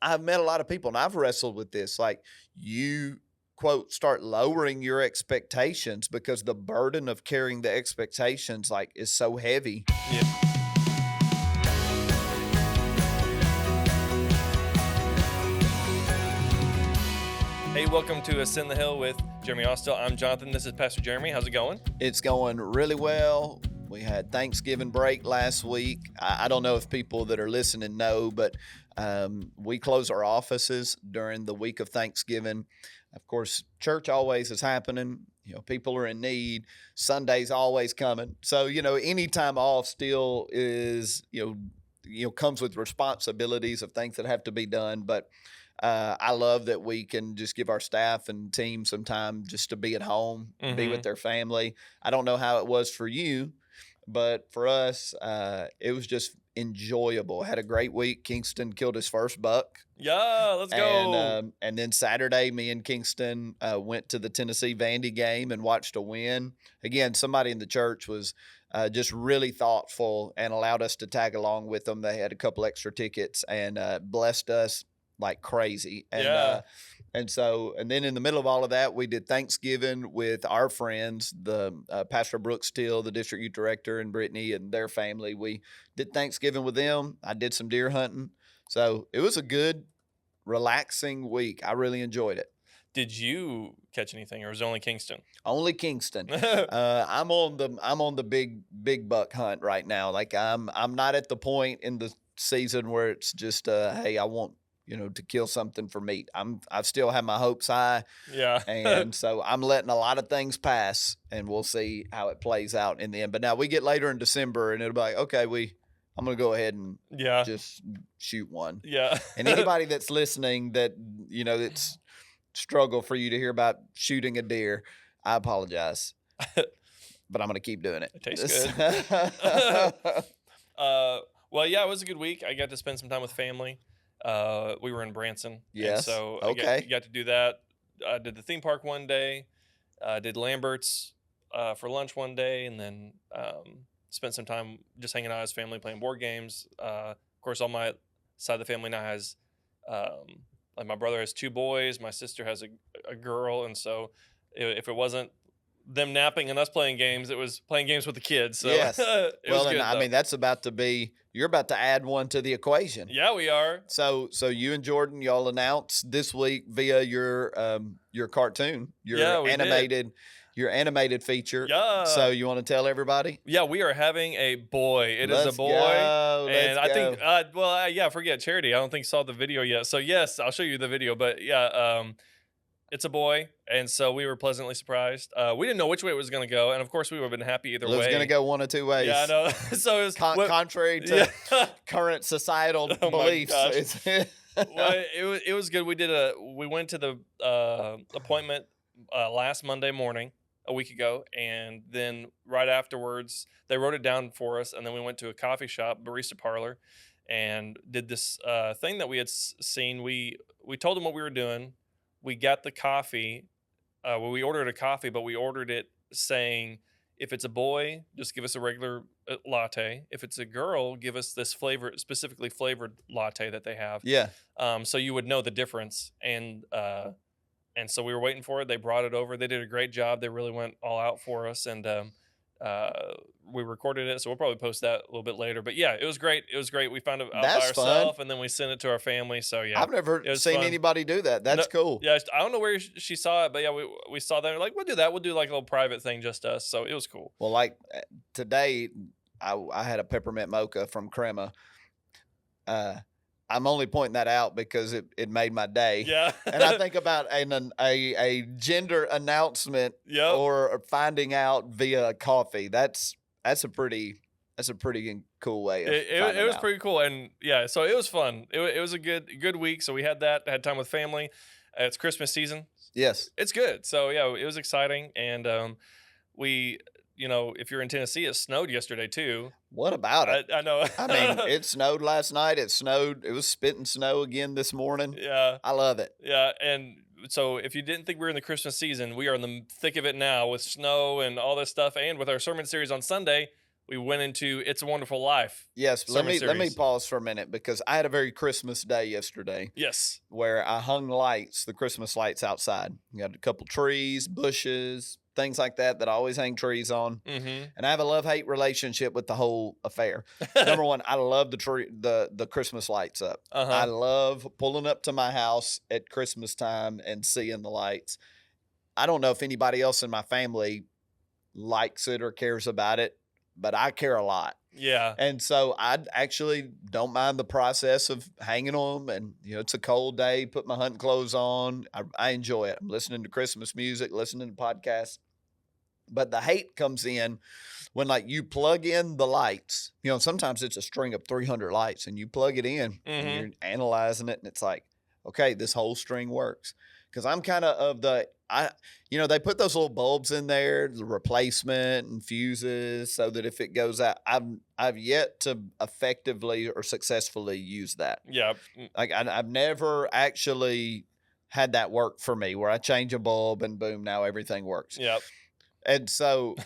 I've met a lot of people, and I've wrestled with this. Like, you, quote, start lowering your expectations because the burden of carrying the expectations, like, is so heavy. Yeah. Hey, welcome to Ascend the Hill with Jeremy Austill. I'm Jonathan. This is Pastor Jeremy. How's it going? It's going really well. We had Thanksgiving break last week. I don't know if people that are listening know, but we close our offices during the week of Thanksgiving. Of course, church always is happening. You know, people are in need. Sunday's always coming. So, any time off still is, comes with responsibilities of things that have to be done. But I love that we can just give our staff and team some time just to be at home, be with their family. I don't know how it was for you, but for us, it was just enjoyable. Had a great week. Kingston killed his first buck. Yeah, let's go. And then Saturday, me and Kingston went to the Tennessee Vandy game and watched a win. Again, somebody in the church was just really thoughtful and allowed us to tag along with them. They had a couple extra tickets and blessed us like crazy. And and then in the middle of all of that, we did Thanksgiving with our friends, the Pastor Brooks Till, the district youth director, and Brittany and their family. We did Thanksgiving with them. I did some deer hunting. So it was a good, relaxing week. I really enjoyed it. Did you catch anything, or was it only Kingston? Only Kingston. I'm on the big buck hunt right now. Like, I'm not at the point in the season where it's just hey, I want to kill something for meat. I still have my hopes high. Yeah. And so I'm letting a lot of things pass, and we'll see how it plays out in the end. But now we get later in December, and it'll be like, okay, I'm going to go ahead and just shoot one. Yeah. And anybody that's listening that, it's struggle for you to hear about shooting a deer, I apologize. But I'm going to keep doing it. It tastes good. Well, yeah, it was a good week. I got to spend some time with family. We were in Branson. Yes. So okay. I got to do that. I did the theme park one day. Did Lambert's for lunch one day, and then spent some time just hanging out as family, playing board games. Of course, all my side of the family now has, like, my brother has 2 boys, my sister has a girl, and so if it wasn't them napping and us playing games, it was playing games with the kids. So yes. well, and I mean, that's about to be, you're about to add one to the equation. Yeah, we are. So you and Jordan, y'all announced this week via your cartoon, your animated feature. Yeah. So you want to tell everybody? Yeah, we are having a boy. It's a boy. Let's I go. think, forget Charity. I don't think you saw the video yet. So yes, I'll show you the video. But yeah, it's a boy, and so we were pleasantly surprised. We didn't know which way it was going to go, and of course we would have been happy either way. It was going to go one of two ways. Yeah, I know. So it was contrary to current societal beliefs. Well, it was good. We went to the appointment last Monday morning a week ago, and then right afterwards they wrote it down for us, and then we went to a coffee shop, barista parlor, and did this thing that we had seen. We told them what we were doing. We got the coffee. We ordered a coffee, but we ordered it saying, if it's a boy, just give us a regular latte. If it's a girl, give us this specifically flavored latte that they have. Yeah. So you would know the difference. And so we were waiting for it. They brought it over. They did a great job. They really went all out for us. And we recorded it, so we'll probably post that a little bit later. But yeah, it was great. We found it out by ourselves, and then we sent it to our family. So yeah, I've never seen anybody do that. That's cool. Yeah, I don't know where she saw it, but yeah, we saw that. We're like, we'll do that. We'll do like a little private thing, just us. So it was cool. Well, like today, I had a peppermint mocha from Crema. I'm only pointing that out because it made my day. Yeah. And I think about a gender announcement or finding out via coffee. That's a pretty cool way. It was pretty cool, and yeah, so it was fun. It was a good week. So we had had time with family. It's Christmas season. Yes, it's good. So yeah, it was exciting, and we. If you're in Tennessee, it snowed yesterday too. What about it? I know. I mean, it snowed last night. It was spitting snow again this morning. Yeah. I love it. Yeah. And so if you didn't think we were in the Christmas season, we are in the thick of it now with snow and all this stuff. And with our sermon series on Sunday, we went into It's a Wonderful Life. Yes, let me series. pause for a minute because I had a very Christmas day yesterday. Yes. Where I hung lights, the Christmas lights outside. You got a couple trees, bushes, things like that I always hang trees on. Mm-hmm. And I have a love-hate relationship with the whole affair. Number one, I love the Christmas lights up. I love pulling up to my house at Christmas time and seeing the lights. I don't know if anybody else in my family likes it or cares about it, but I care a lot. Yeah. And so I actually don't mind the process of hanging them. And, it's a cold day, put my hunting clothes on. I enjoy it. I'm listening to Christmas music, listening to podcasts. But the hate comes in when, like, you plug in the lights. Sometimes it's a string of 300 lights and you plug it in and you're analyzing it. And it's like, okay, this whole string works. Because I'm kind of they put those little bulbs in there, the replacement and fuses, so that if it goes out, I've yet to effectively or successfully use that. Yeah. Like I've never actually had that work for me where I change a bulb and boom, now everything works. Yep. And so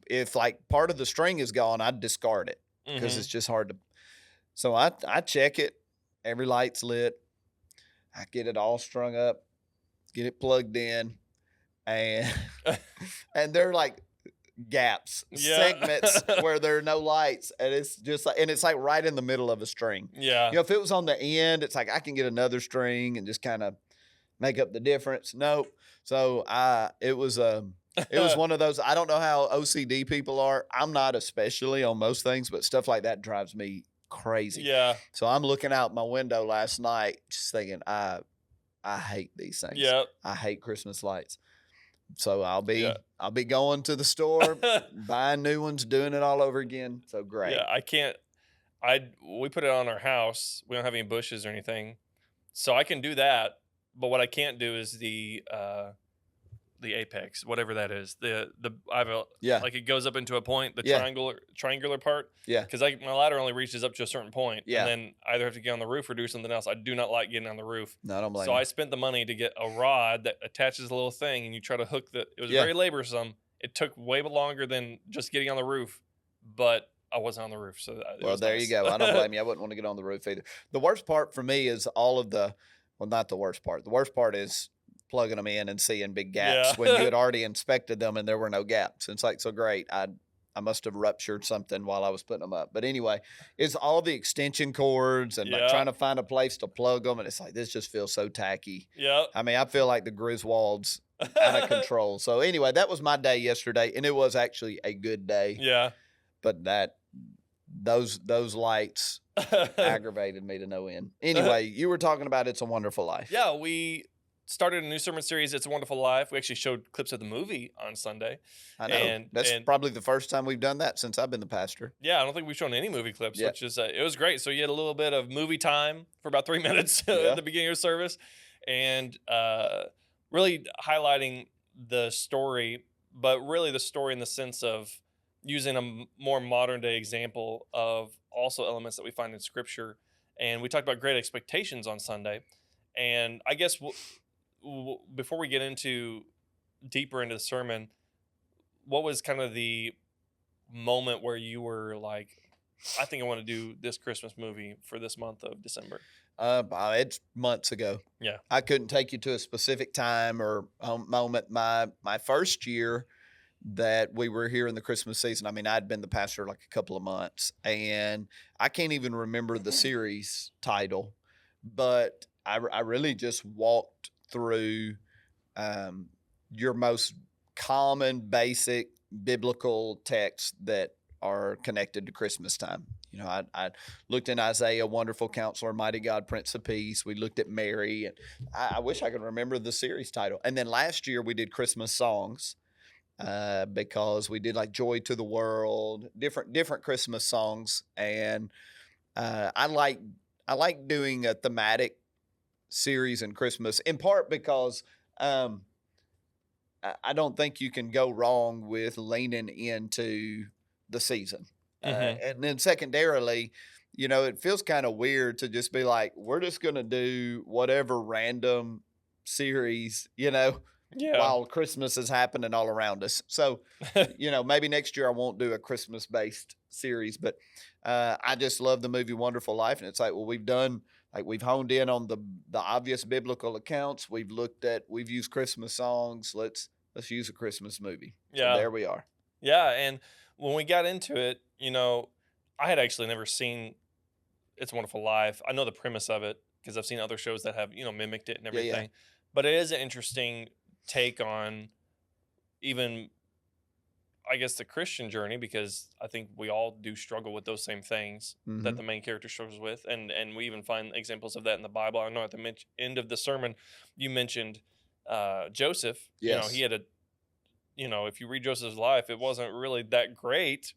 if like part of the string is gone, I'd discard it because it's just hard to. So I check it. Every light's lit. I get it all strung up. Get it plugged in, and they're like gaps, segments where there are no lights, and it's just like, and it's like right in the middle of a string. Yeah. If it was on the end, it's like I can get another string and just kind of make up the difference. Nope. So it was one of those. I don't know how OCD people are. I'm not, especially on most things, but stuff like that drives me crazy. Yeah. So I'm looking out my window last night, just thinking, I hate these things. Yep. I hate Christmas lights. So I'll be going to the store, buying new ones, doing it all over again. So great. Yeah, we put it on our house. We don't have any bushes or anything. So I can do that, but what I can't do is the apex, whatever that is. I have a like it goes up into a point, the triangular part. Yeah. Because my ladder only reaches up to a certain point. Yeah. And then I either have to get on the roof or do something else. I do not like getting on the roof. No, I don't blame So you. I spent the money to get a rod that attaches a little thing, and you try to hook it was very laborsome. It took way longer than just getting on the roof, but I wasn't on the roof. So there you go. I don't blame you. I wouldn't want to get on the roof either. The worst part for me is not the worst part. The worst part is plugging them in and seeing big gaps when you had already inspected them and there were no gaps. It's like, so great. I must have ruptured something while I was putting them up. But anyway, it's all the extension cords and like trying to find a place to plug them. And it's like, this just feels so tacky. Yeah. I mean, I feel like the Griswolds out of control. So anyway, that was my day yesterday. And it was actually a good day. Yeah. But those lights aggravated me to no end. Anyway, you were talking about It's a Wonderful Life. Yeah, we started a new sermon series, It's a Wonderful Life. We actually showed clips of the movie on Sunday. I know. That's probably the first time we've done that since I've been the pastor. Yeah, I don't think we've shown any movie clips, which is, it was great. So you had a little bit of movie time for about 3 minutes at the beginning of the service, and really highlighting the story, but really the story in the sense of using a more modern day example of also elements that we find in Scripture. And we talked about great expectations on Sunday. And I guess before we get deeper into the sermon, what was kind of the moment where you were like, I think I want to do this Christmas movie for this month of December? It's months ago. Yeah. I couldn't take you to a specific time or moment. My first year that we were here in the Christmas season, I mean, I'd been the pastor like a couple of months, and I can't even remember the series title, but I really just walked through your most common, basic biblical texts that are connected to Christmas time. I looked in Isaiah, Wonderful Counselor, Mighty God, Prince of Peace. We looked at Mary, and I wish I could remember the series title. And then last year we did Christmas songs because we did like Joy to the World, different Christmas songs. And I like doing a thematic series in Christmas, in part because I don't think you can go wrong with leaning into the season. And then secondarily, it feels kind of weird to just be like, we're just going to do whatever random series, while Christmas is happening all around us. So, maybe next year I won't do a Christmas-based series, but I just love the movie Wonderful Life, and it's like, well, we've honed in on the obvious biblical accounts. We've used Christmas songs. Let's use a Christmas movie. So Yeah. there we are. Yeah, and when we got into it, I had actually never seen It's a Wonderful Life. I know the premise of it because I've seen other shows that have, mimicked it and Yeah, everything. But it is an interesting take on even, I guess, the Christian journey, because I think we all do struggle with those same things that the main character struggles with, and we even find examples of that in the Bible. I know at the end of the sermon, you mentioned Joseph. Yes. He had a, if you read Joseph's life, it wasn't really that great.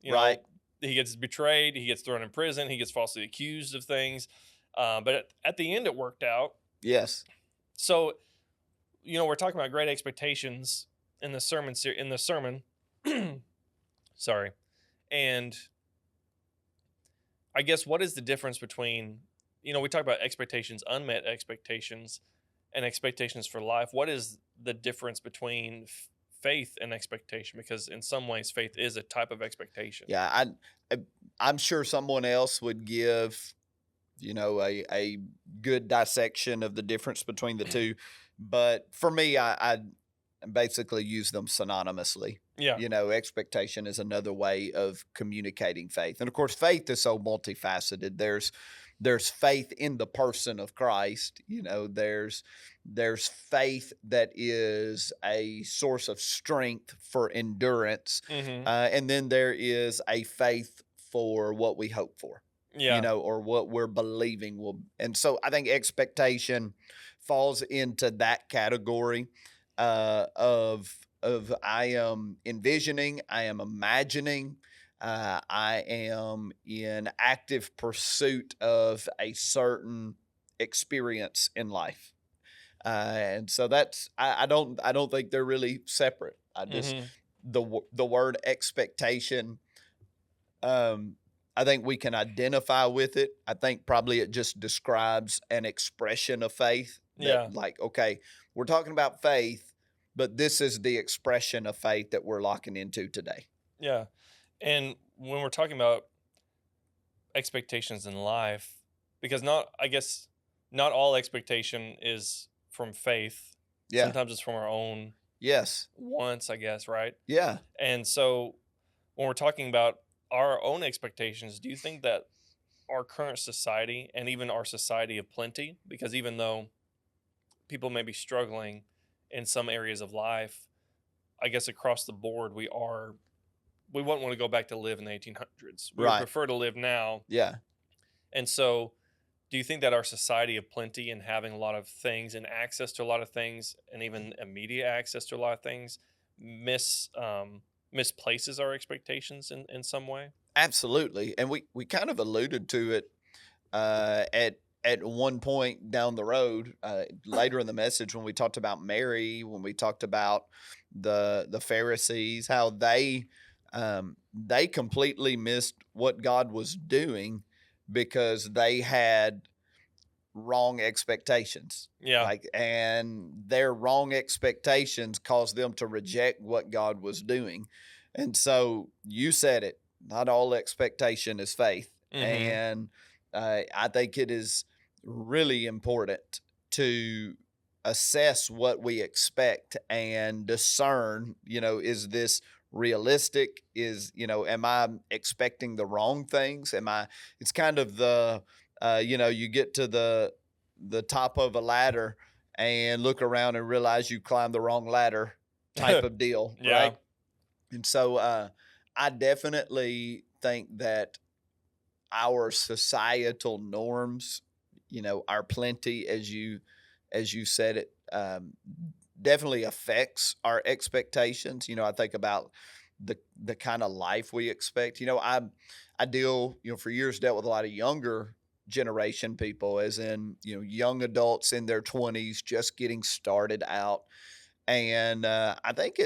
Right. He gets betrayed, he gets thrown in prison, he gets falsely accused of things, but at the end, it worked out. Yes. So, we're talking about great expectations in the sermon. Sorry. And I guess, what is the difference between, we talk about expectations, unmet expectations, and expectations for life. What is the difference between faith and expectation? Because in some ways, faith is a type of expectation. Yeah, I'm sure someone else would give, a good dissection of the difference between the two, but for me, I basically use them synonymously. Yeah. Expectation is another way of communicating faith. And of course, faith is so multifaceted. There's faith in the person of Christ. There's faith that is a source of strength for endurance. And then there is a faith for what we hope for. Yeah. Or what we're believing will. And so I think expectation falls into that category of I am envisioning, I am imagining, I am in active pursuit of a certain experience in life, and so that's I don't think they're really separate. I just the word expectation. I think we can identify with it. I think probably it just describes an expression of faith. Like, okay, we're talking about faith, but this is the expression of faith that we're locking into today. Yeah. And when we're talking about expectations in life, because not all expectation is from faith. Yeah. Sometimes it's from our own wants, I guess, right? Yeah. And so when we're talking about our own expectations, do you think that our current society, and even our society of plenty, because even though people may be struggling in some areas of life, I guess across the board, we wouldn't want to go back to live in the 1800s. We would prefer to live now. Yeah. And so do you think that our society of plenty and having a lot of things and access to a lot of things, and even immediate access to a lot of things, misplaces our expectations in some way? Absolutely. And we kind of alluded to it at one point down the road, later in the message, when we talked about Mary, when we talked about the Pharisees, how they completely missed what God was doing because they had wrong expectations. Yeah. And their wrong expectations caused them to reject what God was doing. And so you said it, not all expectation is faith. And I think it is really important to assess what we expect and discern, is this realistic? Am I expecting the wrong things? It's kind of you get to the top of a ladder and look around and realize you climbed the wrong ladder type of deal. Yeah. Right. And so I definitely think that our societal norms, our plenty, as you said it, definitely affects our expectations. I think about the kind of life we expect. I deal, for years dealt with a lot of younger generation people, as in, young adults in their 20s just getting started out. And I think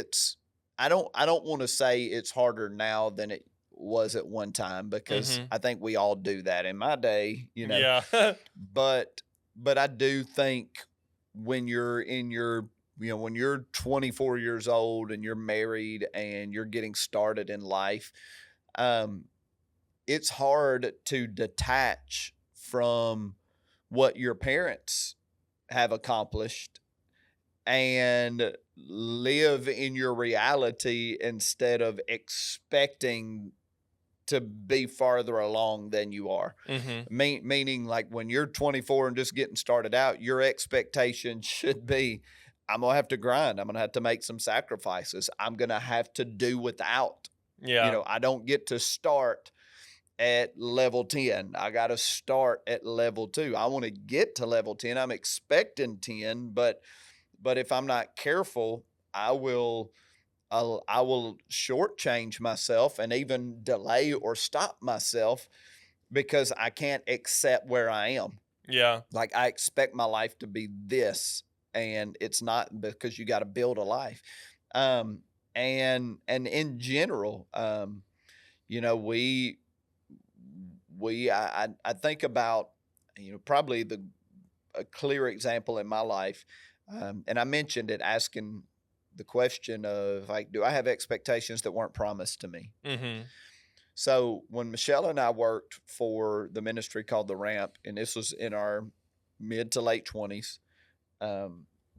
I don't want to say it's harder now than it was at one time, because I think we all do that in my day, Yeah. but I do think when you're in your, when you're 24 years old and you're married and you're getting started in life, it's hard to detach from what your parents have accomplished and live in your reality instead of expecting to be farther along than you are. Mm-hmm. Meaning, like when you're 24 and just getting started out, your expectation should be, I'm going to have to grind. I'm going to have to make some sacrifices. I'm going to have to do without. Yeah. I don't get to start at level 10. I got to start at level 2. I want to get to level 10. I'm expecting 10, but if I'm not careful, I will shortchange myself and even delay or stop myself because I can't accept where I am. Yeah. Like I expect my life to be this, and it's not, because you got to build a life. And in general, I think about, probably a clear example in my life. And I mentioned it, asking the question of, like, do I have expectations that weren't promised to me? Mm-hmm. So when Michelle and I worked for the ministry called The Ramp, and this was in our mid to late 20s,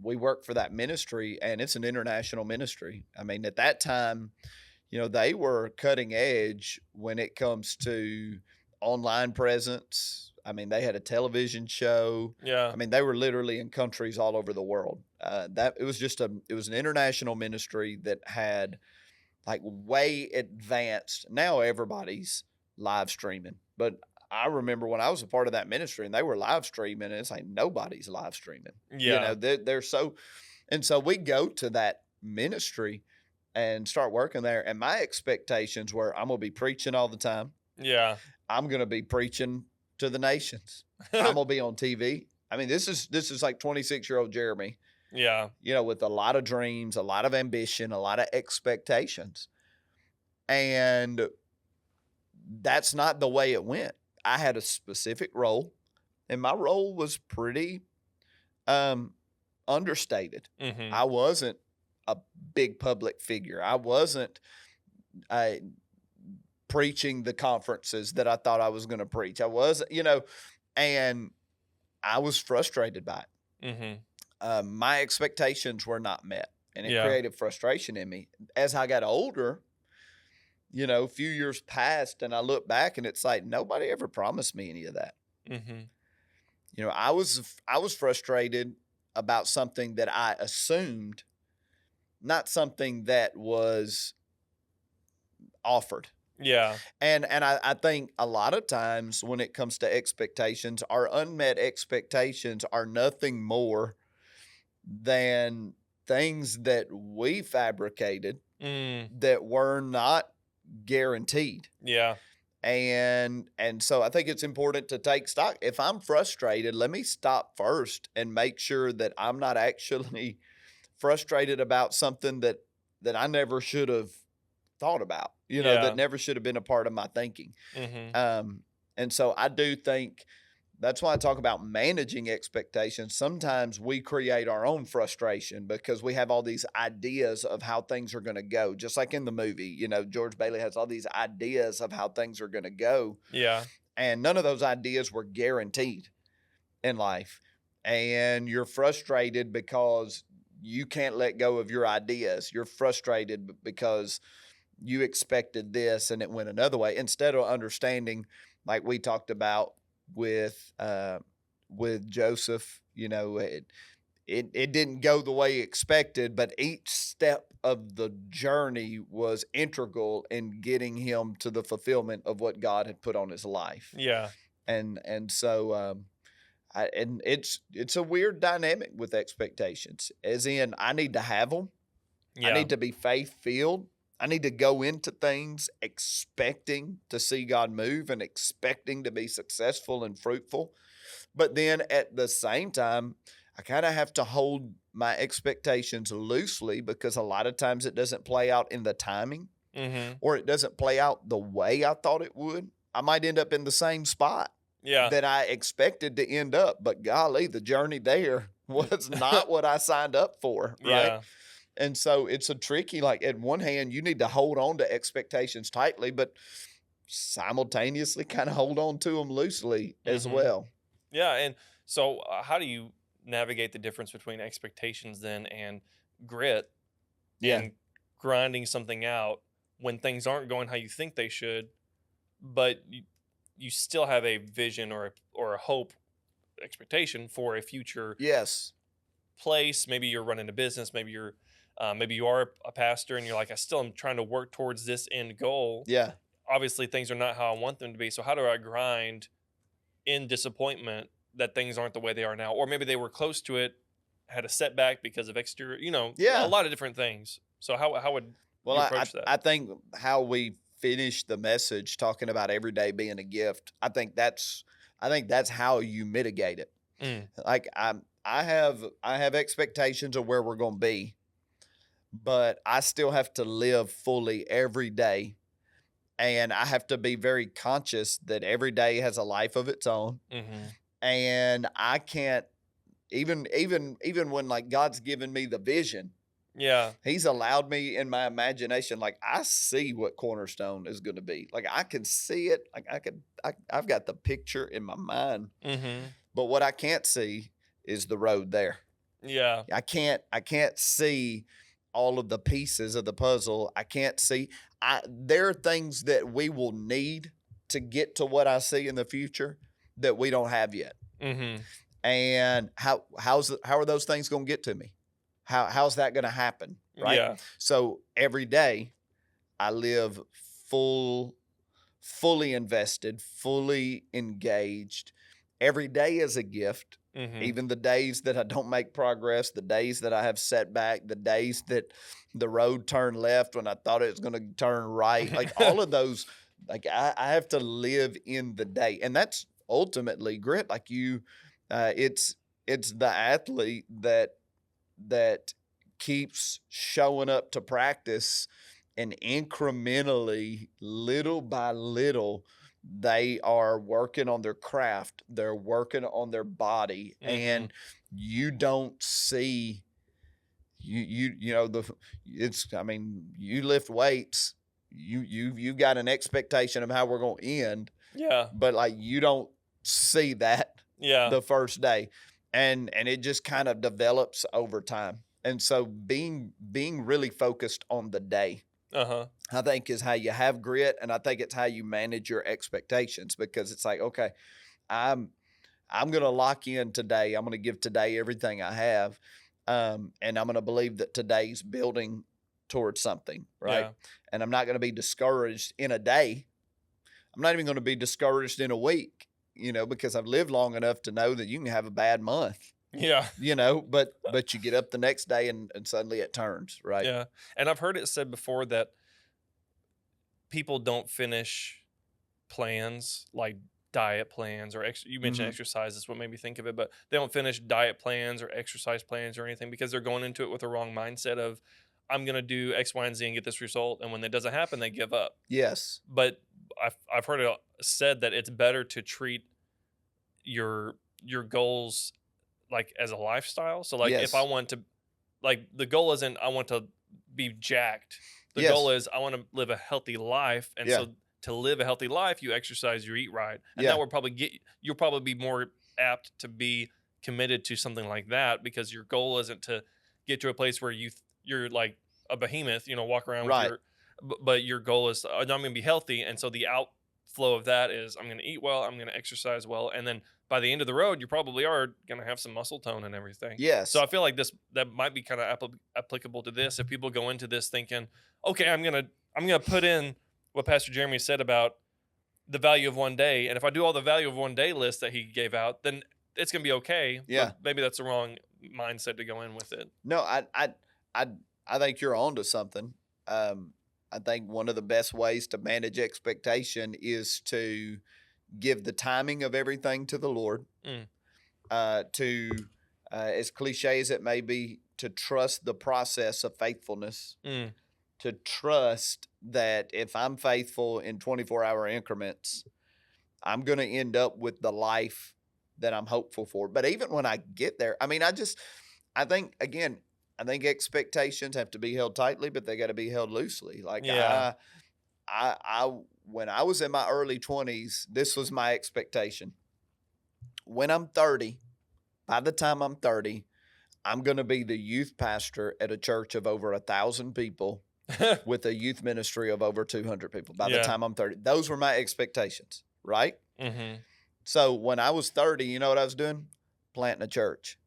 we worked for that ministry, and it's an international ministry. I mean, at that time, they were cutting edge when it comes to online presence. I mean, they had a television show. Yeah. I mean, they were literally in countries all over the world. It was an international ministry that had, like, way advanced. Now everybody's live streaming, but I remember when I was a part of that ministry and they were live streaming, and it's like nobody's live streaming. Yeah. They're so, and so we go to that ministry and start working there. And my expectations were, I'm going to be preaching all the time. Yeah. I'm going to be preaching to the nations. I'm going to be on TV. I mean, this is like 26-year-old Jeremy, Yeah. with a lot of dreams, a lot of ambition, a lot of expectations. And that's not the way it went. I had a specific role, and my role was pretty understated. Mm-hmm. I wasn't a big public figure. I wasn't preaching the conferences that I thought I was going to preach. I was, and I was frustrated by it. Mm-hmm. My expectations were not met, and it Yeah. created frustration in me. As I got older, a few years passed, and I look back, and it's like, nobody ever promised me any of that. Mm-hmm. I was frustrated about something that I assumed, not something that was offered. Yeah. And I think a lot of times when it comes to expectations, our unmet expectations are nothing more than things that we fabricated that were not guaranteed. Yeah. And so I think it's important to take stock. If I'm frustrated, let me stop first and make sure that I'm not actually frustrated about something that I never should have thought about, that never should have been a part of my thinking. Mm-hmm. And so I do think that's why I talk about managing expectations. Sometimes we create our own frustration because we have all these ideas of how things are going to go. Just like in the movie, George Bailey has all these ideas of how things are going to go. Yeah. And none of those ideas were guaranteed in life. And you're frustrated because you can't let go of your ideas. You're frustrated because you expected this and it went another way, instead of understanding, like we talked about with Joseph, it didn't go the way he expected, but each step of the journey was integral in getting him to the fulfillment of what God had put on his life. Yeah. And so and it's a weird dynamic with expectations, as in I need to have them. Yeah. I need to be faith-filled. I need to go into things expecting to see God move and expecting to be successful and fruitful. But then at the same time, I kind of have to hold my expectations loosely, because a lot of times it doesn't play out in the timing, or it doesn't play out the way I thought it would. I might end up in the same spot that I expected to end up, but golly, the journey there was not what I signed up for, right? Yeah. And so it's a tricky, like at one hand, you need to hold on to expectations tightly, but simultaneously kind of hold on to them loosely as Mm-hmm. well. Yeah. And so, how do you navigate the difference between expectations then and grit Yeah. and grinding something out when things aren't going how you think they should, but you still have a vision or a hope expectation for a future Yes. place? Maybe you're running a business, maybe you are a pastor and you're like, I still am trying to work towards this end goal. Yeah. Obviously things are not how I want them to be, so how do I grind in disappointment that things aren't the way they are now, or maybe they were close to it, had a setback because of exterior, a Yeah. lot of different things. So how would Well, you I, approach that? I think how we finished the message talking about every day being a gift, I think that's how you mitigate it. Mm, Like I have expectations of where we're going to be, but I still have to live fully every day. And I have to be very conscious that every day has a life of its own. mm-hmm. And I can't even when like God's given me the vision, Yeah. He's allowed me in my imagination, like I see what Cornerstone is going to be. Like I can see it. Like I've got the picture in my mind. Mm-hmm. But what I can't see is the road there. Yeah. I can't see all of the pieces of the puzzle. I can't see. There are things that we will need to get to what I see in the future that we don't have yet. Mm-hmm. And how are those things going to get to me? How's that going to happen? Right. Yeah. So every day I live fully invested, fully engaged. Every day is a gift. Mm-hmm. Even the days that I don't make progress, the days that I have setback, the days that the road turned left when I thought it was going to turn right, like all of those, like I have to live in the day, and that's ultimately grit. Like it's the athlete that keeps showing up to practice, and incrementally, little by little, they are working on their craft, they're working on their body, and you don't see you lift weights, you got an expectation of how we're going to end, but like you don't see that the first day, and it just kind of develops over time. And so being really focused on the day, I think, is how you have grit, and I think it's how you manage your expectations, because it's like, okay, I'm going to lock in today. I'm going to give today everything I have, and I'm going to believe that today's building towards something, right? Yeah. And I'm not going to be discouraged in a day. I'm not even going to be discouraged in a week, because I've lived long enough to know that you can have a bad month. Yeah. But you get up the next day and suddenly it turns, right? Yeah. And I've heard it said before that people don't finish plans, like diet plans or you mentioned exercise is what made me think of it, but they don't finish diet plans or exercise plans or anything because they're going into it with the wrong mindset of, I'm going to do X, Y, and Z and get this result. And when that doesn't happen, they give up. Yes. But I've heard it said that it's better to treat your goals like as a lifestyle. So like if I want to, like the goal isn't I want to be jacked. The goal is I want to live a healthy life. And so to live a healthy life, you exercise, you eat right. And that will probably you'll probably be more apt to be committed to something like that, because your goal isn't to get to a place where you're like a behemoth, walk around with your, but your goal is I'm going to be healthy. And so the outflow of that is I'm going to eat well, I'm going to exercise well. And then by the end of the road, you probably are going to have some muscle tone and everything. Yes. So I feel like that might be kind of applicable to this. If people go into this thinking, okay, I'm going to put in what Pastor Jeremy said about the value of one day. And if I do all the value of one day list that he gave out, then it's going to be okay. Yeah. But maybe that's the wrong mindset to go in with it. No, I think you're onto something. I think one of the best ways to manage expectation is to give the timing of everything to the Lord. To, as cliche as it may be, to trust the process of faithfulness. To trust that if I'm faithful in 24-hour increments, I'm going to end up with the life that I'm hopeful for. But even when I get there, I think, again, I think expectations have to be held tightly, but they got to be held loosely. Like Yeah. when I was in my early 20s, this was my expectation. When I'm 30, by the time I'm 30, I'm going to be the youth pastor at a church of over 1,000 people with a youth ministry of over 200 people by the Yeah. time I'm 30. Those were my expectations, right? Mm-hmm. So when I was 30, you know what I was doing? Planting a church.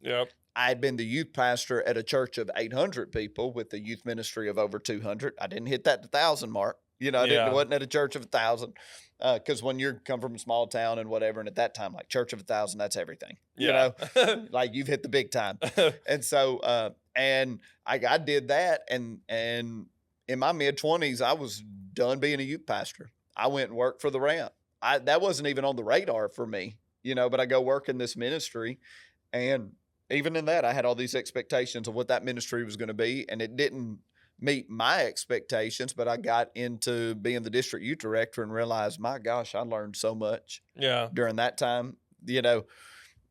Yep. I had been the youth pastor at a church of 800 people with a youth ministry of over 200. I didn't hit that 1,000 mark. You know, Yeah. it wasn't at a church of 1,000 because when you come from a small town and whatever, and at that time, like church of 1,000, that's everything. You Yeah. know, like you've hit the big time. And so, and I did that, and in my mid 20s, I was done being a youth pastor. I went and worked for the Ramp. That wasn't even on the radar for me, you know. But I go work in this ministry, and even in that, I had all these expectations of what that ministry was going to be, and it didn't meet my expectations. But I got into being the district youth director and realized, my gosh, I learned so much Yeah. during that time, you know.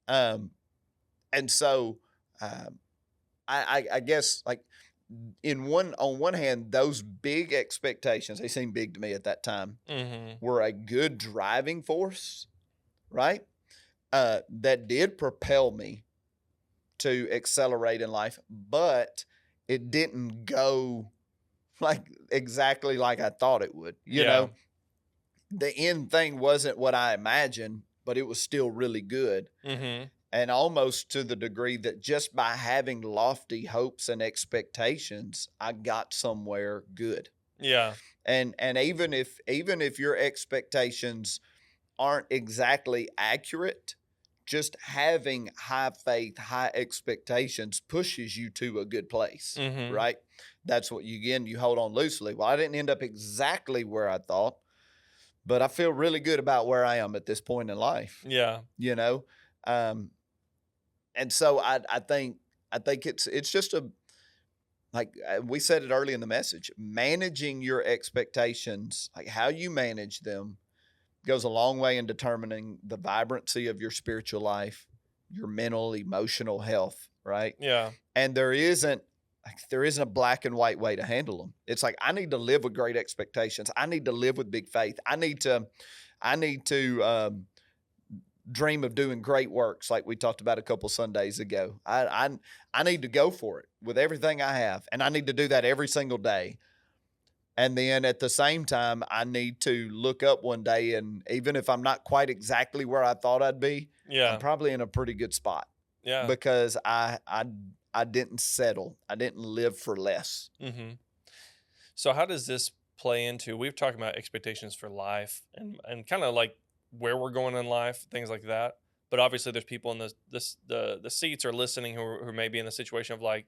And so I guess like on one hand, those big expectations, they seemed big to me at that time, Mm-hmm. were a good driving force, right? That did propel me to accelerate in life, but it didn't go like exactly like I thought it would. You know, the end thing wasn't what I imagined, but it was still really good. Mm-hmm. And almost to the degree that just by having lofty hopes and expectations, I got somewhere good. Yeah. And even if your expectations aren't exactly accurate, just having high faith, high expectations pushes you to a good place, Mm-hmm. right? That's what you hold on loosely. Well, I didn't end up exactly where I thought, but I feel really good about where I am at this point in life, Yeah. you know? And so I think it's just like we said it early in the message, managing your expectations, like how you manage them goes a long way in determining the vibrancy of your spiritual life, your mental, emotional health, right? Yeah. And there isn't a black and white way to handle them. It's like I need to live with great expectations. I need to live with big faith. I need to dream of doing great works like we talked about a couple Sundays ago. I need to go for it with everything I have, and I need to do that every single day. And then at the same time, I need to look up one day, and even if I'm not quite exactly where I thought I'd be, Yeah. I'm probably in a pretty good spot Yeah. because I didn't settle. I didn't live for less. Mm-hmm. So how does this play into, we've talked about expectations for life and kind of like where we're going in life, things like that. But obviously there's people in the seats or listening who may be in the situation of like,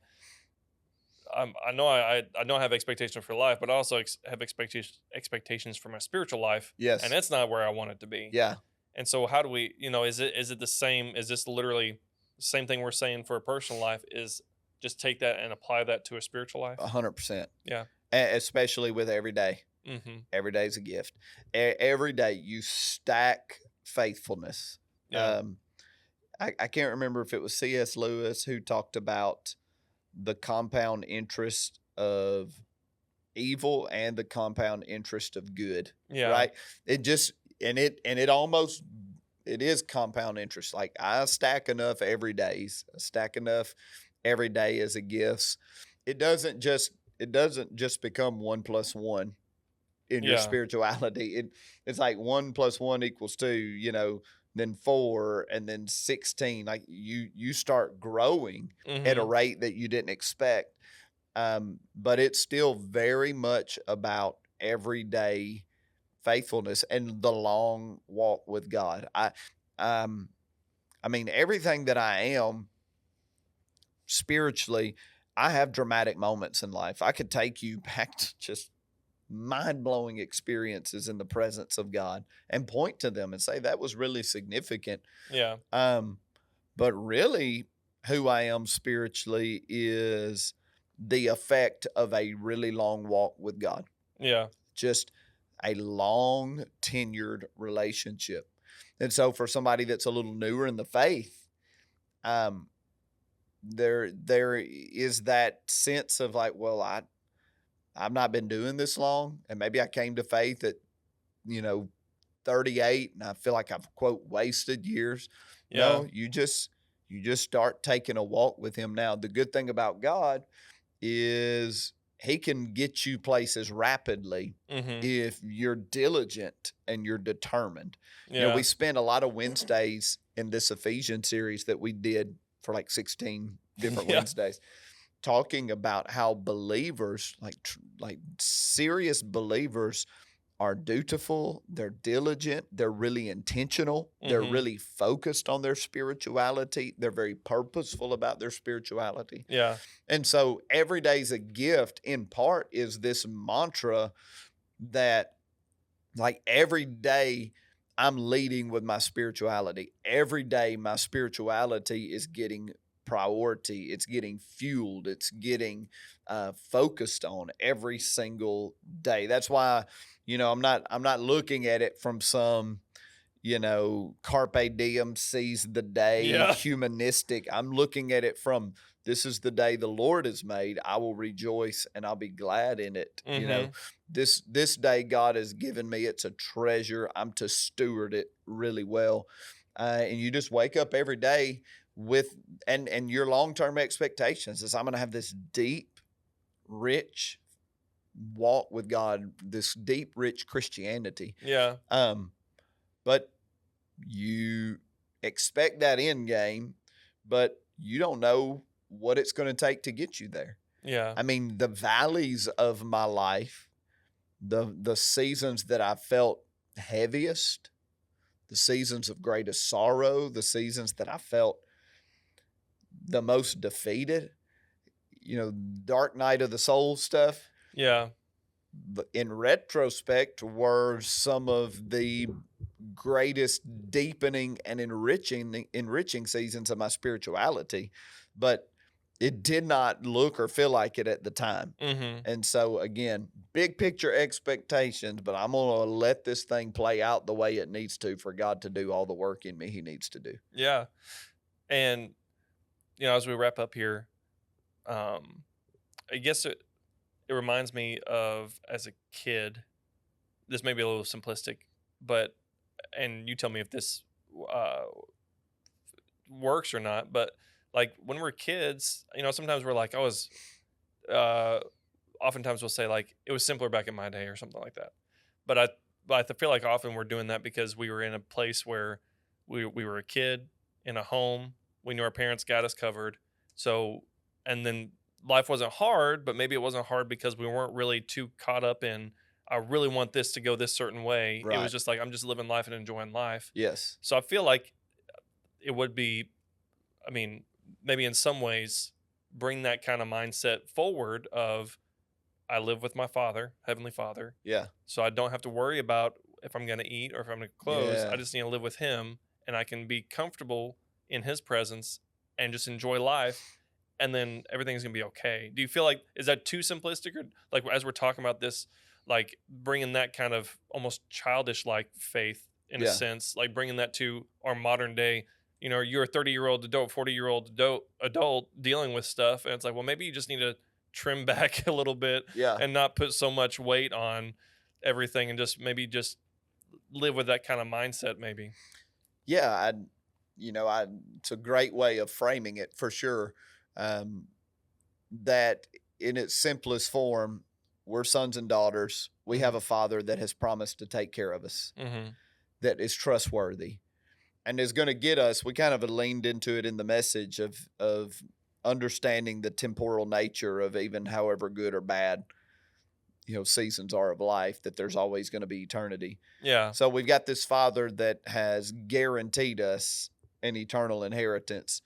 I know I have expectations for life, but I also have expectations for my spiritual life. Yes. And that's not where I want it to be. Yeah. And so how do we, is it the same? Is this literally the same thing we're saying for a personal life is just take that and apply that to a spiritual life? 100%. Yeah. Especially with every day. Mm-hmm. Every day is a gift. Every day you stack faithfulness. Yeah. I can't remember if it was C.S. Lewis who talked about the compound interest of evil and the compound interest of good. Yeah. Right. It is compound interest. Like I stack enough every day. I stack enough every day as a gifts. It doesn't just become 1 + 1 in your spirituality. It's like 1 + 1 = 2, then 4 and then 16. Like you start growing at a rate that you didn't expect. But it's still very much about everyday faithfulness and the long walk with God. I mean, everything that I am spiritually, I have dramatic moments in life. I could take you back to just mind-blowing experiences in the presence of God and point to them and say that was really significant. Yeah. But really who I am spiritually is the effect of a really long walk with God. Yeah. Just a long tenured relationship. And so for somebody that's a little newer in the faith, there is that sense of like, well, I've not been doing this long, and maybe I came to faith at, you know, 38, and I feel like I've quote wasted years. Yeah. No, you just start taking a walk with him now. The good thing about God is he can get you places rapidly Mm-hmm. if you're diligent and you're determined. You know, we Yeah. spent a lot of Wednesdays in this Ephesians series that we did for like 16 different Yeah. Wednesdays talking about how believers, like serious believers, are dutiful, they're diligent, they're really intentional, they're Mm-hmm. really focused on their spirituality, they're very purposeful about their spirituality. Yeah. And so every day's a gift in part is this mantra that like every day I'm leading with my spirituality. Every day my spirituality is getting priority. It's getting fueled. It's getting focused on every single day. That's why, you know, I'm not looking at it from some, you know, carpe diem, seize the day, Yeah. humanistic. I'm looking at it from this is the day the Lord has made. I will rejoice and I'll be glad in it. You know, Mm-hmm. this day God has given me. It's a treasure. I'm to steward it really well. And you just wake up every day with and your long-term expectations is I'm going to have this deep, rich walk with God, this deep, rich Christianity. Yeah. But you expect that end game, but you don't know what it's going to take to get you there. Yeah. I mean, the valleys of my life, the seasons that I felt heaviest, the seasons of greatest sorrow, the seasons that I felt the most defeated, you know, dark night of the soul stuff, Yeah. in retrospect were some of the greatest deepening and enriching seasons of my spirituality, but it did not look or feel like it at the time. Mm-hmm. And so again, big picture expectations, but I'm going to let this thing play out the way it needs to for God to do all the work in me he needs to do. Yeah. And as we wrap up here, I guess it reminds me of as a kid. This may be a little simplistic, but and you tell me if this uh, works or not. But like when we're kids, sometimes we're like, uh, oftentimes we'll say like it was simpler back in my day or something like that. But I feel like often we're doing that because we were in a place where we were a kid in a home. We knew our parents got us covered. So, and then life wasn't hard, but maybe it wasn't hard because we weren't really too caught up in, I really want this to go this certain way. It was Right. just like, I'm just living life and enjoying life. Yes. So I feel like it would be, I mean, maybe in some ways, bring that kind of mindset forward of, I live with my Father, Heavenly Father. Yeah. So I don't have to worry about if I'm going to eat or if I'm going to close. Yeah. I just need to live with Him, and I can be comfortable in His presence and just enjoy life, and then everything's going to be okay. Do you feel like, is that too simplistic? Or like as we're talking about this, like bringing that kind of almost childish like faith in a Yeah. sense, like bringing that to our modern day, you're a 30-year-old adult, 40-year-old adult dealing with stuff. And it's like, well, maybe you just need to trim back a little bit Yeah. and not put so much weight on everything and just live with that kind of mindset maybe. Yeah, it's a great way of framing it for sure. That in its simplest form, we're sons and daughters. We have a father that has promised to take care of us, Mm-hmm. that is trustworthy, and is going to get us. We kind of leaned into it in the message of understanding the temporal nature of even however good or bad seasons are of life, that there's always going to be eternity. Yeah. So we've got this father that has guaranteed us an eternal inheritance.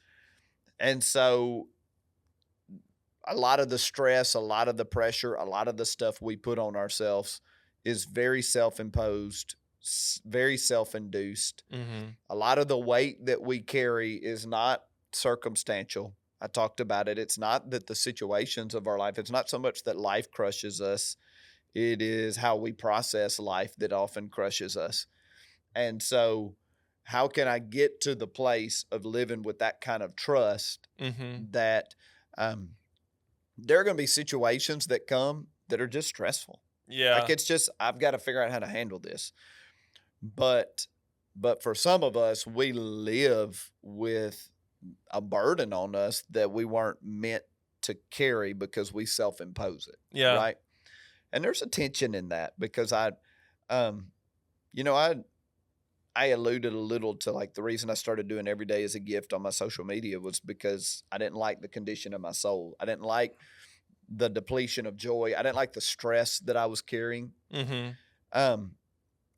And so a lot of the stress, a lot of the pressure, a lot of the stuff we put on ourselves is very self-imposed, very self-induced. Mm-hmm. A lot of the weight that we carry is not circumstantial. I talked about it. It's not that the situations of our life, it's not so much that life crushes us. It is how we process life that often crushes us. And so how can I get to the place of living with that kind of trust that there are going to be situations that come that are just stressful. Yeah. Like it's just, I've got to figure out how to handle this. But for some of us, we live with a burden on us that we weren't meant to carry because we self-impose it. Yeah. Right. And there's a tension in that because I alluded a little to like the reason I started doing every day as a gift on my social media was because I didn't like the condition of my soul. I didn't like the depletion of joy. I didn't like the stress that I was carrying. And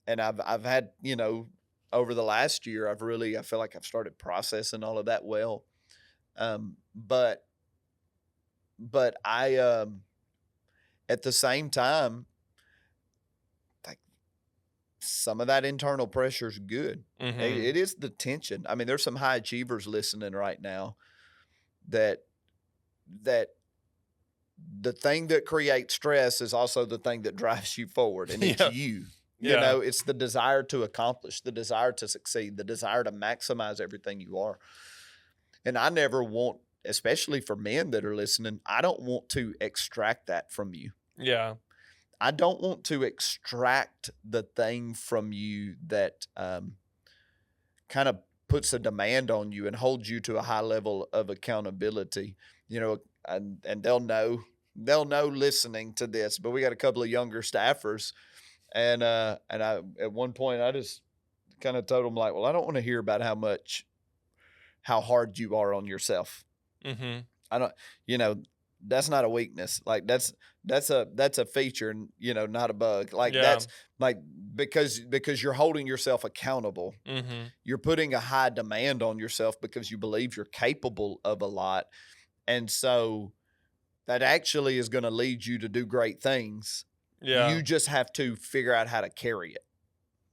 I've had, over the last year, I feel like I've started processing all of that well. But I, at the same time, like some of that internal pressure is good. It is the tension. I mean, there's some high achievers listening right now that the thing that creates stress is also the thing that drives you forward, and it's you. You know, it's the desire to accomplish, the desire to succeed, the desire to maximize everything you are. And I never want, especially for men that are listening, I don't want to extract that from you. Yeah. I don't want to extract the thing from you that kind of puts a demand on you and holds you to a high level of accountability. And they'll know listening to this, but we got a couple of younger staffers. And I, at one point, I just kind of told them like, well, I don't want to hear about how hard you are on yourself. I don't, that's not a weakness. Like that's a feature, not a bug. Like that's like, because you're holding yourself accountable. You're putting a high demand on yourself because you believe you're capable of a lot. And so that actually is going to lead you to do great things. Yeah. You just have to figure out how to carry it.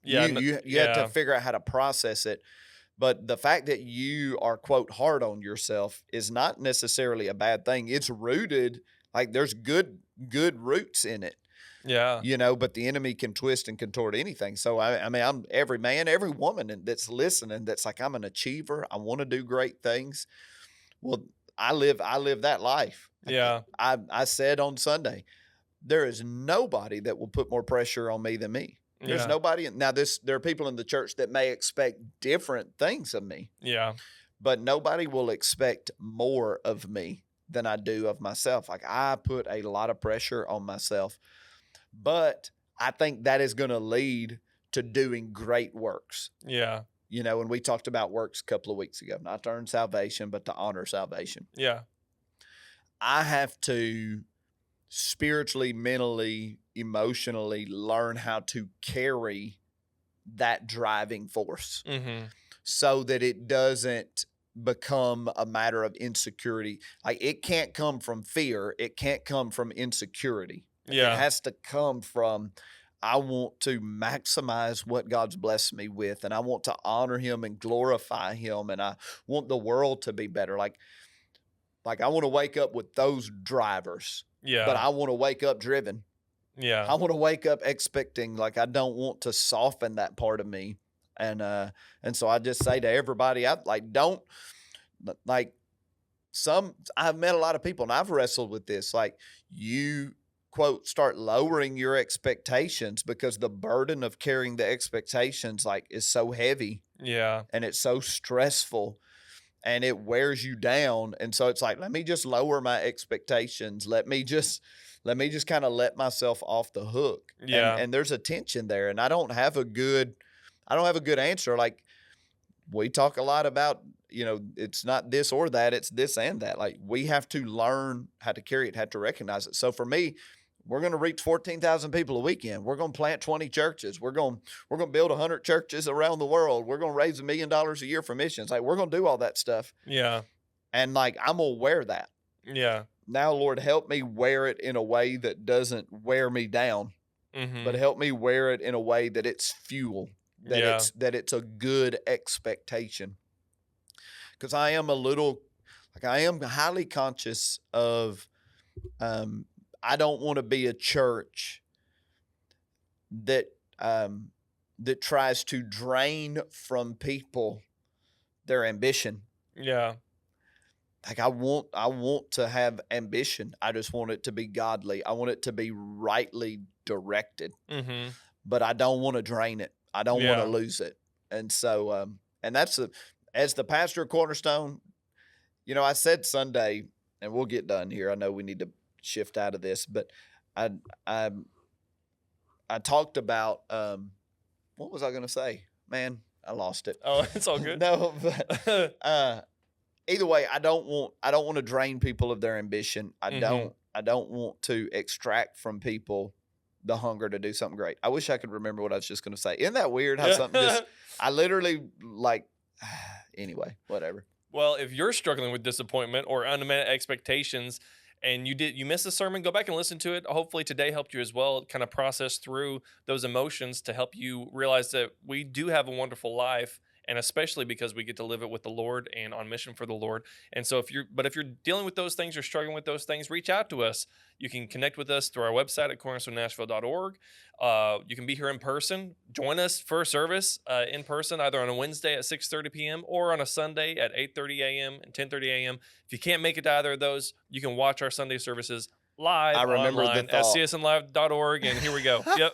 Yeah. You have to figure out how to process it. But the fact that you are, quote, hard on yourself is not necessarily a bad thing. It's rooted, like there's good roots in it. Yeah. But the enemy can twist and contort anything. So, I mean, I'm every man, every woman that's listening that's like, I'm an achiever. I want to do great things. Well, I live that life. Yeah. I said on Sunday, there is nobody that will put more pressure on me than me. There's nobody. Now, there are people in the church that may expect different things of me. Yeah. But nobody will expect more of me than I do of myself. Like I put a lot of pressure on myself, but I think that is going to lead to doing great works. Yeah. And we talked about works a couple of weeks ago, not to earn salvation, but to honor salvation. Yeah. I have to spiritually, mentally, emotionally learn how to carry that driving force so that it doesn't become a matter of insecurity. Like it can't come from fear. It can't come from insecurity. Yeah. It has to come from, I want to maximize what God's blessed me with, and I want to honor him and glorify him, and I want the world to be better. Like I want to wake up with those drivers. Yeah. But I want to wake up driven. Yeah. I want to wake up expecting, like I don't want to soften that part of me. And so I just say to everybody, I've met a lot of people and I've wrestled with this. Like you, quote, start lowering your expectations because the burden of carrying the expectations like is so heavy. Yeah. And it's so stressful. And it wears you down. And so it's like, let me just lower my expectations. Let me just kind of let myself off the hook. Yeah. And there's a tension there. And I don't have a good answer. Like we talk a lot about, it's not this or that, it's this and that. Like we have to learn how to carry it, how to recognize it. So for me, we're going to reach 14,000 people a weekend. We're going to plant 20 churches. We're going to build 100 churches around the world. We're going to raise $1 million a year for missions. Like we're going to do all that stuff. Yeah. And like, I'm going to wear that. Yeah. Now, Lord, help me wear it in a way that doesn't wear me down, but help me wear it in a way that it's fuel, that it's a good expectation. Because I am highly conscious of, I don't want to be a church that that tries to drain from people their ambition. Yeah. Like I want to have ambition. I just want it to be godly. I want it to be rightly directed. Mm-hmm. But I don't want to drain it. I don't want Yeah. to lose it. And so, and that's as the pastor of Cornerstone, I said Sunday, and we'll get done here. I know we need to shift out of this, but I talked about what was I going to say? Man, I lost it. Oh, it's all good. No, but either way, I don't want to drain people of their ambition. I don't want to extract from people the hunger to do something great. I wish I could remember what I was just going to say. Isn't that weird how something just, I literally anyway, whatever. Well, if you're struggling with disappointment or unmet expectations and you missed the sermon, go back and listen to it. Hopefully today helped you as well, kind of process through those emotions to help you realize that we do have a wonderful life, and especially because we get to live it with the Lord and on mission for the Lord. And so if you're dealing with those things or struggling with those things, reach out to us. You can connect with us through our website at cornerstonenashville.org. You can be here in person. Join us for a service in person, either on a Wednesday at 6:30 p.m. or on a Sunday at 8:30 a.m. and 10:30 a.m. If you can't make it to either of those, you can watch our Sunday services live online at csnlive.org. And here we go. Yep.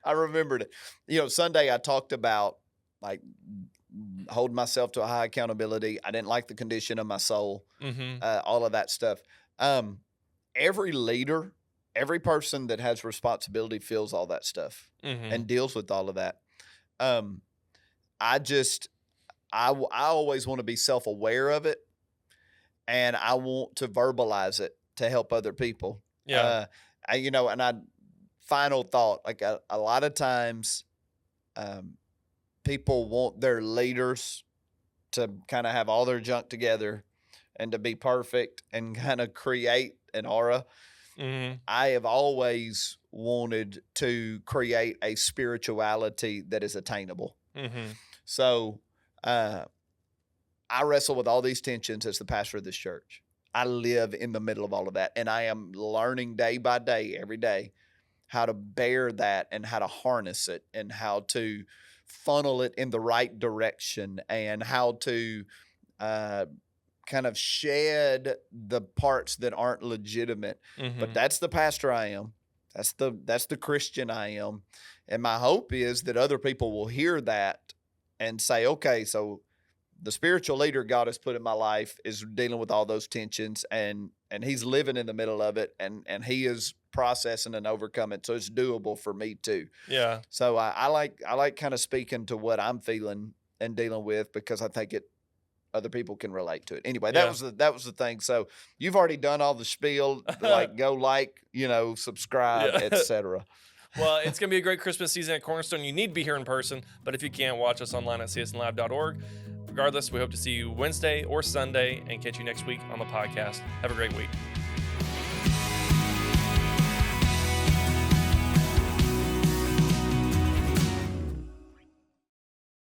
I remembered it. Sunday I talked about holding myself to a high accountability. I didn't like the condition of my soul, all of that stuff. Every leader, every person that has responsibility feels all that stuff and deals with all of that. I always want to be self-aware of it, and I want to verbalize it to help other people. Yeah. Final thought, a lot of times, people want their leaders to kind of have all their junk together and to be perfect and kind of create an aura. I have always wanted to create a spirituality that is attainable. So I wrestle with all these tensions as the pastor of this church. I live in the middle of all of that, and I am learning day by day, every day, how to bear that and how to harness it and how to funnel it in the right direction and how to kind of shed the parts that aren't legitimate. But that's the pastor I am. That's the Christian I am. And my hope is that other people will hear that and say, okay, so the spiritual leader God has put in my life is dealing with all those tensions, and he's living in the middle of it, and he is processing and overcoming. So it's doable for me too. Yeah. So I like kind of speaking to what I'm feeling and dealing with, because I think other people can relate to it. Anyway, that was the thing. So you've already done all the spiel, go subscribe, etc. Well, it's going to be a great Christmas season at Cornerstone. You need to be here in person, but if you can't, watch us online at csnlive.org. Regardless, we hope to see you Wednesday or Sunday and catch you next week on the podcast. Have a great week.